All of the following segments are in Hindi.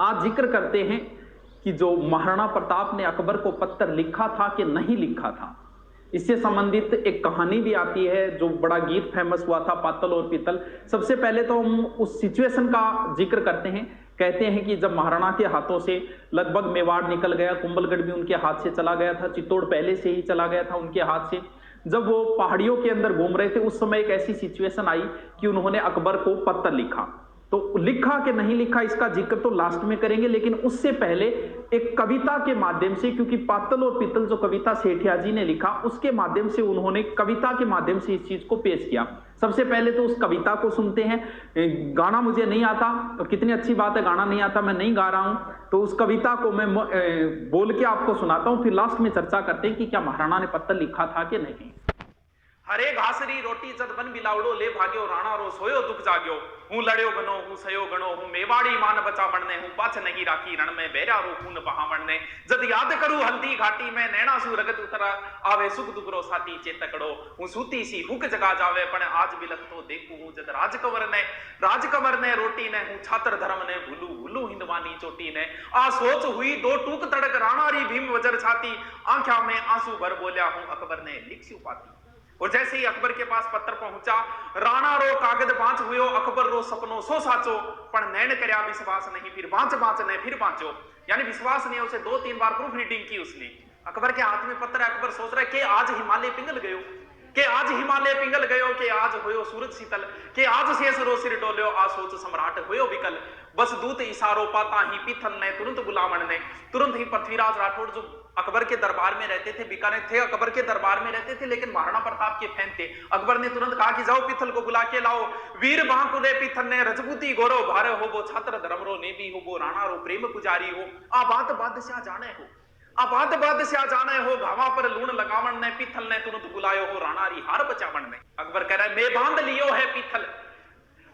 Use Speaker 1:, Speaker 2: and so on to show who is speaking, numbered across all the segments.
Speaker 1: आज जिक्र करते हैं कि जो महाराणा प्रताप ने अकबर को पत्र लिखा था कि नहीं लिखा था, इससे संबंधित एक कहानी भी आती है जो बड़ा गीत फेमस हुआ था, पातल और पीतल। सबसे पहले तो हम उस सिचुएशन का जिक्र करते हैं। कहते हैं कि जब महाराणा के हाथों से लगभग मेवाड़ निकल गया, कुंभलगढ़ भी उनके हाथ से चला गया था, चित्तौड़ पहले से ही चला गया था उनके हाथ से। जब वो पहाड़ियों के अंदर घूम रहे थे, उस समय एक ऐसी सिचुएशन आई कि उन्होंने अकबर को पत्र लिखा। तो लिखा कि नहीं लिखा इसका जिक्र तो लास्ट में करेंगे, लेकिन उससे पहले एक कविता के माध्यम से, क्योंकि पातल और पीतल जो कविता सेठिया जी ने लिखा, उसके माध्यम से उन्होंने कविता के माध्यम से इस चीज को पेश किया। सबसे पहले तो उस कविता को सुनते हैं। गाना मुझे नहीं आता, तो कितनी अच्छी बात है, गाना नहीं आता, मैं नहीं गा रहा हूं, तो उस कविता को मैं बोल के आपको सुनाता हूं, फिर लास्ट में चर्चा करते हैं कि क्या महाराणा ने पत्र लिखा था कि नहीं। हरे घासरी रोटी जद बन बिलावड़ो ले भाग्यो राणा रो सोयो दुख जाग्यो हूं लड़्यो गनो हूं सयो गनो हूं मेवाड़ी मान बचा बनने हूं पाछ नहीं राखी रण में बेरा रो खून बहा बनने जद याद करूं हल्दी घाटी में नैना सु रगत उतरा आवे सुख दुख रो साथी चेतकड़ो हूं सूती सी हुक जगा जावे पण आज बिलख तो देखू हूं जद राजकंवर ने रोटी ने हूं छात्र धर्म ने भूलू भूलू हिंदवानी चोटी ने आ सोच हुई दो टूक तड़क राणारी भीम वजर छाती आंख्या में आंसू भर बोलिया हूं अकबर ने लिख पाती। और जैसे ही अकबर के पास पत्र पहुंचा, राणा रो कागज बांच हुयो अकबर रो सपनो सो साचो पण नैन करया विश्वास नहीं फिर बांच ने फिर बांचो, यानी विश्वास नहीं, उसे 2-3 बार प्रूफ रीडिंग की उसने। अकबर के हाथ में पत्र है, अकबर सोच रहा है कि आज हिमालय पिंगल गयो, के आज हिमालय पिंगल गयो, के आज होयो सूरज शीतल, के आज शेष रो सिर डोल्यो आ सोच सम्राट होयो विकल। बस दूत इशारो पाता ही पीथल ने तुरंत बुलावन ने, तुरंत ही पृथ्वीराज राठौड़ जो अकबर के दरबार में रहते थे, बीकानेर थे, अकबर के दरबार में रहते थे, लेकिन महाराणा प्रताप के फैन थे। अकबर ने तुरंत कहा कि जाओ पीथल को बुला के लाओ। वीर बांकुले पीथल ने रजपूती गोरो भारे हो वो छात्र धर्म रो नेबी हो वो राणा रो प्रेम पुजारी हो आ बात बादशाह जाने हो, आ बात बादशाह जाने हो घावा पर लूण लगावन ने पीथल ने तुरंत बुलायो हो राणारी हार बचावन ने। अकबर कह रहा है मैं बांध लियो है पीथल,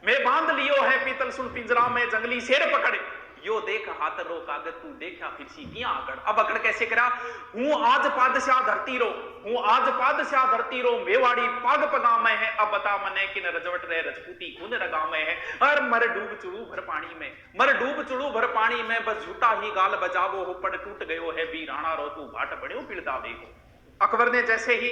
Speaker 1: मैं बांध लियो है पीतल सुन पिंजरा में जंगली शेर पकड़े यो देख हाथ रो कागज तू देखा फिर सी किया अकड़। अब अकड़ कैसे करा, हूं आज पादशाह धरती रो, हूं आज पादशाह धरती रो मेवाड़ी पाग पगा में है अब बता मने किन रजवट रे रजपूती खून रगा में है और मर डूब चुड़ू भर पानी में, मर डूब चुड़ू भर पानी में बस झूठा ही गाल बजावो हो पड़ टूट गयो है भी राणा रो तू भाट बड़ो पिड़दावे हो। अकबर ने जैसे ही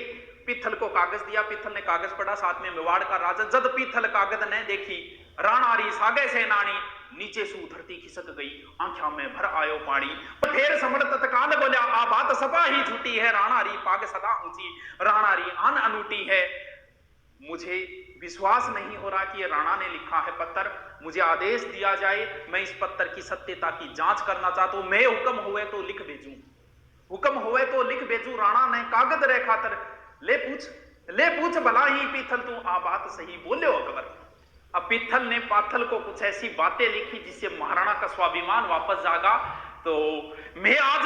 Speaker 1: पीथल को कागज दिया, पीथल ने कागज पढ़ा, साथ में मेवाड़ का राजा जद पीथल कागज ने देखी राणारी सागे सेनानी नीचे सू धरती खिसक गई आंखों में भर आयो पानी। फिर समर तत्काल बोला आ बात सपा ही झूठी है राणारी पाग सदा ऊंची राणारी आन अनूठी है। मुझे विश्वास नहीं हो रहा कि ये राणा ने लिखा है पत्र, मुझे आदेश दिया जाए, मैं इस पत्र की सत्यता की जांच करना चाहता हूं, मैं हुक्म हुए तो लिख भेजूं, हुक्म हुए तो लिख भेजूं। राणा ने कागज रे खातर ले पूछ भला ही पीथल तू आ बात सही बोले अकबर। अब पीथल ने पाथल को कुछ ऐसी बातें लिखी जिससे महाराणा का स्वाभिमान वापस जागा। तो मैं आज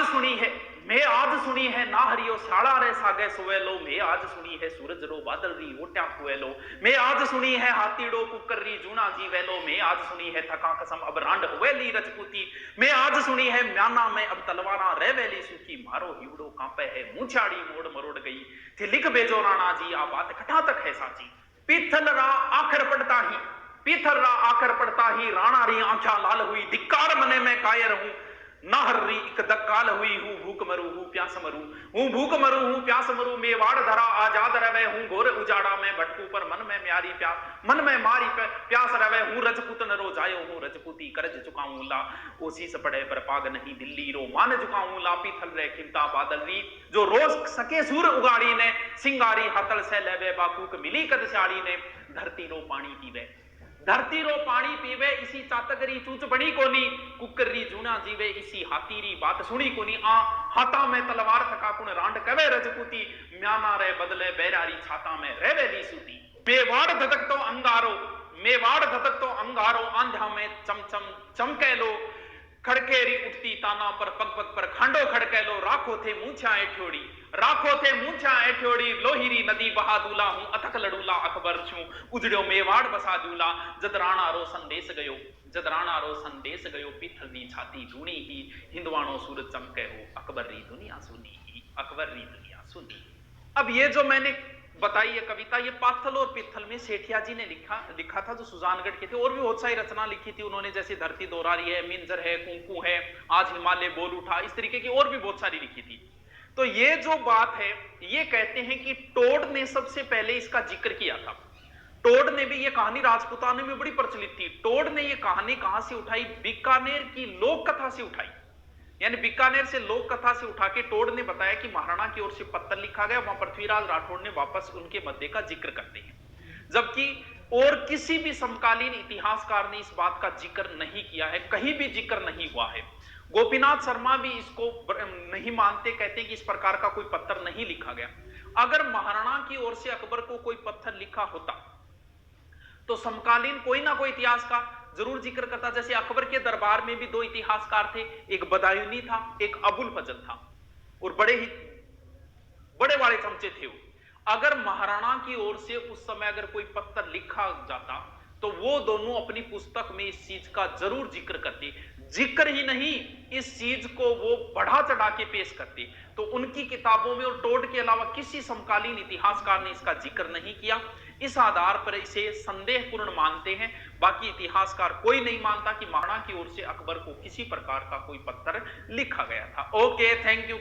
Speaker 1: सुनी है ना हरियो साड़ा रे सागे सुवेलो, मैं आज सुनी है सूरज रो बादल री ओट्या कुवेलो, मैं आज सुनी है हाथीड़ो कुकर री जूना जीवेलो, मैं आज सुनी है थका कसम अब रांड हुवेली रजपूती, मैं आज सुनी है म्याना में अब तलवारा रेवेली सूखी मारो हिवड़ो कांपे है मुछाड़ी मोड़ मरोड़ गई थी लिख भेजो राणा जी आ बात कटा तक है साची। पीथल रा आखर पड़ता ही राणा री आंखा लाल हुई धिक्कार मने में कायर हूं नाहर री एक दक्काल हुई हूं भूख मरू हूं प्यास मरू मेवाड़ धरा आजाद रवे हूं घोर उजाड़ा में भटकू पर मन में मारी प्यास रवे हूं रजपूत न रो जायो हूं रजपूती कर्ज चुकाऊं ला ओसी से पड़े पर पाग नहीं दिल्ली रो मान झुकाऊं ला पीथल रे खिमता बादल री जो रोज सके सूर उगाड़ी ने सिंगारी हाथल से लेवे बाकूक मिली कदशाड़ी ने धरती रो पानी पीवे इसी चातगरी चूच बनी कोनी कुकरी जूना जीवे इसी हाथीरी बात सुनी कोनी आ हाथा में तलवार थका कुण रांड कवे रजपूती म्याना रे बदले बैरारी छाता में रेवेली सूती। मेवाड़ धतक तो अंगारो आंधा में चमचम चमके लो खड़केरी उठती ताना पर पग पग पर खांडो खड़के लो राखो थे मूछा एठोड़ी लोहिरी नदी बहा दूला हूं अथक लड़ूला अकबर छू उजड़ो मेवाड़ बसा दूला जद राणा रो संदेश गयो पीथल दी छाती ढूंढी ही हिंदवाणो सूरज चमके हो अकबर री दुनिया सुनी। अब ये जो मैंने बताइए कविता, ये पाथल और पित्थल में सेठिया जी ने लिखा था, जो सुजानगढ़ के थे। और भी बहुत सारी रचना लिखी थी उन्होंने, जैसे धरती दोहरा रही है, मिंजर है, कुंकू है, आज हिमालय बोल उठा, इस तरीके की और भी बहुत सारी लिखी थी। तो ये जो बात है, ये कहते हैं कि टोड ने सबसे पहले इसका जिक्र किया था। टोड ने भी, ये कहानी राजपूताने में बड़ी प्रचलित थी। टोड ने ये कहानी कहां से उठाई? बीकानेर की लोक कथा से उठाई। यानी बीकानेर से लोक कथा से उठा के टोड ने बताया कि महाराणा की ओर से पत्र लिखा गया, वहां पृथ्वीराज राठौड़ ने वापस उनके मध्य का जिक्र करते हैं। जबकि और किसी भी समकालीन इतिहासकार ने इस बात का जिक्र नहीं किया है, कहीं भी जिक्र नहीं हुआ है। गोपीनाथ शर्मा भी इसको नहीं मानते, कहते हैं कि इस प्रकार का कोई पत्र नहीं लिखा गया। अगर महाराणा की ओर से अकबर को कोई पत्र लिखा होता तो समकालीन कोई ना कोई इतिहासकार जरूर जिक्र करता। जैसे अकबर के दरबार में भी दो इतिहासकार थे, एक बदायूनी था, एक अबुल फजल था, और बड़े वाले चमचे थे वो। अगर महाराणा की ओर से उस समय अगर कोई पत्र लिखा जाता तो वो दोनों अपनी पुस्तक में इस चीज का जरूर जिक्र करते। जिक्र ही नहीं, इस चीज को वो बढ़ा चढ़ा के पेश करते। तो उनकी किताबों में और टोड के अलावा किसी समकालीन इतिहासकार ने इसका जिक्र नहीं किया। इस आधार पर इसे संदेहपूर्ण मानते हैं। बाकी इतिहासकार कोई नहीं मानता कि महाराणा की ओर से अकबर को किसी प्रकार का कोई पत्र लिखा गया था। Okay, thank you.